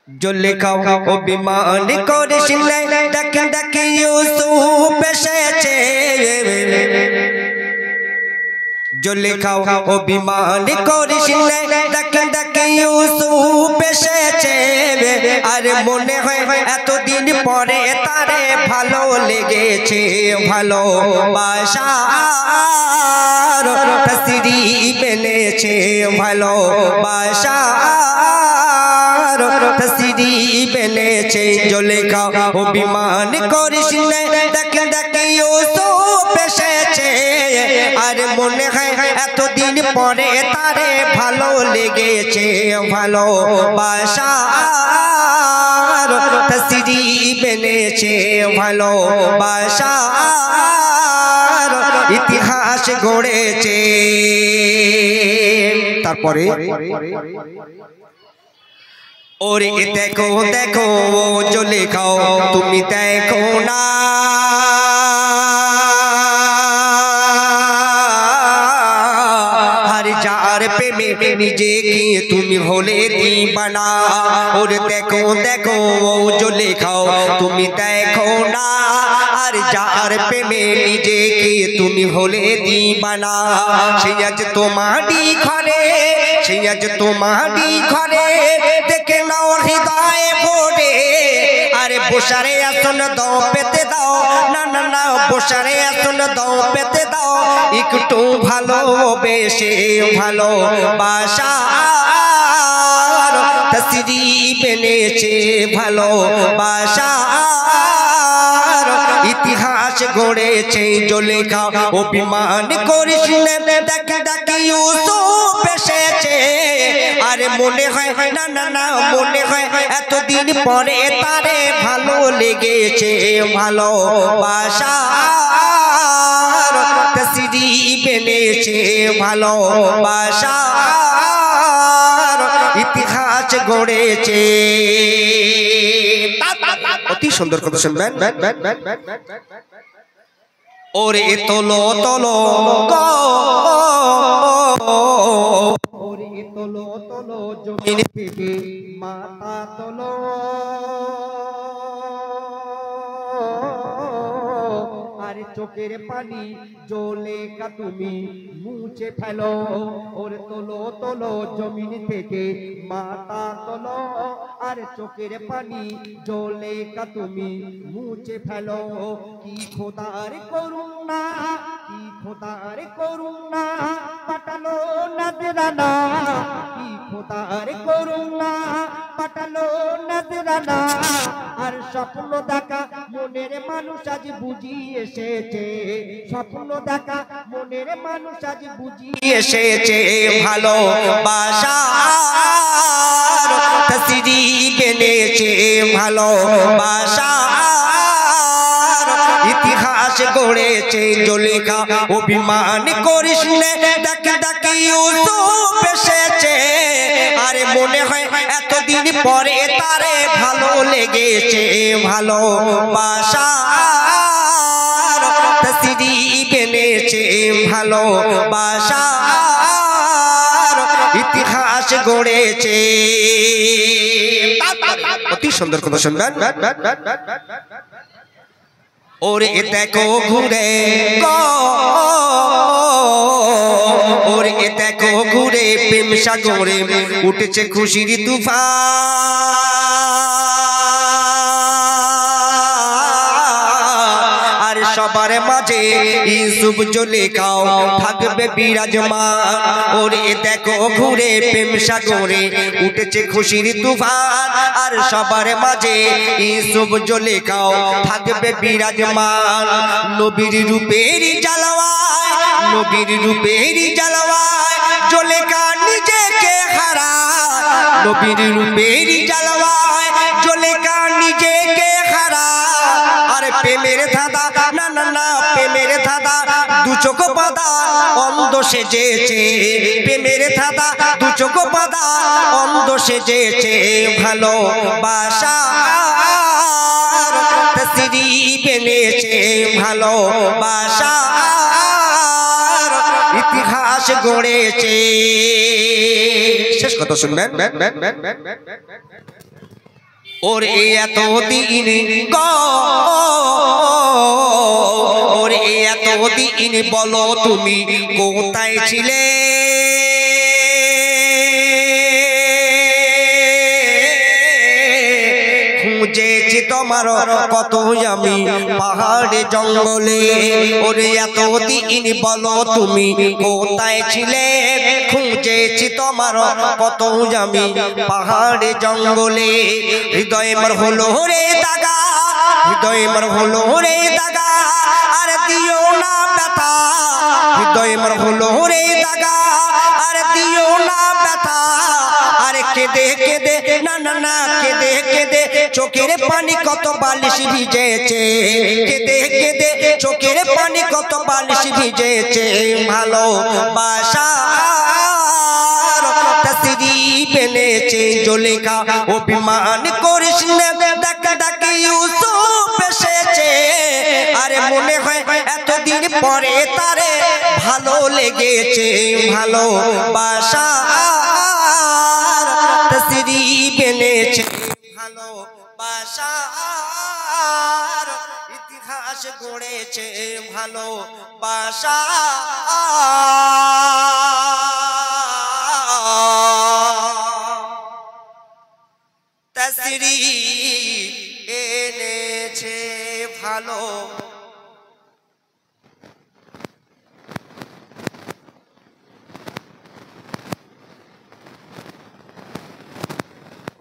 জুলেখাও অভিমান করেছিলে ডাকে ডাকে ইউসুফ এসেছে জুলেখাও অভিমান করেছিলে ডাকে ডাকে ইউসুফ এসেছে আর মনে হয় এতদিন পরে তারে ভালো লেগেছে ভালোবাসার তসরিফ এনেছে ভালোবাসার তসরিফ এনেছে জুলেখাও অভিমান করেছিলে ডাকে ডাকে ইউসুফ এসেছে আর মনে হয় এতদিন পরে তারে ভালো লেগেছে ভালোবাসার তসরিফ এনেছে ভালোবাসার ইতিহাস গড়েছে তারপরে ওরে দেখো দেখো জুলেখাও তুমি দেখো না যার প্রেমে নিজেকে তুমি হলে দিবানা ওরে দেখো দেখো জুলেখাও তুমি দেখো না আর যার প্রেমে নিজেকে তুমি হলে দিবানা সে আজ তোমারই ঘরে দেখে নাও হৃদয়ে ভরে আরে বসারে আসন দাও পেতে দাও না না না বসারে আসন দাও পেতে দাও একটু ভালোবেসে ভালোবাসার তসরিফ এনেছে ভালোবাসার ইতিহাস গড়েছে জুলেখাও অভিমান করেছিলে ডাকে ডাকে ইউসুফ এসেছে আরে মনে হয় না না না মনে হয় এতদিন পরে তারে ভালো লেগেছে ভালোবাসার তসরিফ এনেছে ভালোবাসার ইতিহাস গড়েছে অতি সুন্দর কথা শুনবেন ওরে তোলো তোলো ওরে তোলো তোলো জমিন থেকে মাথা তোলো আর চোখের পানি জুলেখা তুমি মুছে ফেলো ওরে তোলো তোলো জমিন থেকে মাথা তোলো আর চোখের পানি জুলেখা তুমি মুছে ফেলো কি খোদার করুণা পাঠালো নজরানা কি খোদার করুণা পাঠালো নজরানা আর স্বপ্ন দেখা মনের মানুষ আজ বুঝিয়ে এসেছে স্বপ্ন দেখা মনের মানুষ আজ বুঝিয়ে এসেছে ভালোবাসার তসরিফ এনেছে ভালোবাসার ইতিহাস গড়েছে জুলেখা অভিমান করিসনে ডাকে ডাকে ইউসুফ এসেছে আরে মনে হয় এতদিন পরে তারে ভালো লেগেছে ভালোবাসার তসরিফ এনেছে ভালোবাসার ইতিহাস গড়েছে অতি সুন্দর কথা শুনবেন ওরে দেখো ঘুরে ওরে দেখো ঘুরে প্রেম সাগরে উঠেছে খুশির তুফান আর সবার মাঝে ইউসুফ জুলেখাও থাকবে বিরাজমান ওরে দেখো ঘুরে প্রেম সাগরে উঠেছে খুশির তুফান আর সবার মাঝে ইউসুফ জুলেখাও থাকবে বিরাজমান নবীর রূপের জ্বালাওয়ায় জুলেখা নিজেকে হারায় নবীর রূপের জ্বালাওয়ায় জুলেখা নিজেকে হারায় আর প্রেমের ধাঁধা না না না প্রেমের ধাঁধা দু চোখ বাঁধা অন্ধ সেজেছে প্রেমের ধাঁধা দু চোখ বাঁধা অন্ধ সেজেছে ভালোবাসার তসরিফ এনেছে ভালোবাসার ইতিহাস গড়েছে। শেষ কথা শুনবেন। ওর এত দিন ওর এত দিন বলো তুমি কোথায় ছিলে খুঁজেছি তোমার কত আমি পাহাড়ে জঙ্গলে ওর এত দিন বলো তুমি কোথায় ছিলে খুঁজেছি তোমার কত আমি পাহাড়ে জঙ্গলে হৃদয় মর হলো রে দাগা হৃদয় মর হলো রে দাগা আর দিও না ব্যথা হৃদয় মর হলো রে দাগা আর দিও না ব্যথা আরে কেঁদে কেঁদে না না না কেঁদে কেঁদে চোখের পানি কত বালিশ ভিজেছে কেঁদে কেঁদে চোখের পানি কত বালিশ ভিজেছে ভালোবাসা তসরিফ এনেছে জুলেখা অভিমান করিস না ডাকা ডাকি ইউসুফ এসেছে আরে মনে হয় এতদিন পরে তারে ভালো লেগেছে ভালোবাসা তসরিফ এনেছে ভালোবাসার ইতিহাস গড়েছে ভালোবাসা তসরিফ এনেছে ভালো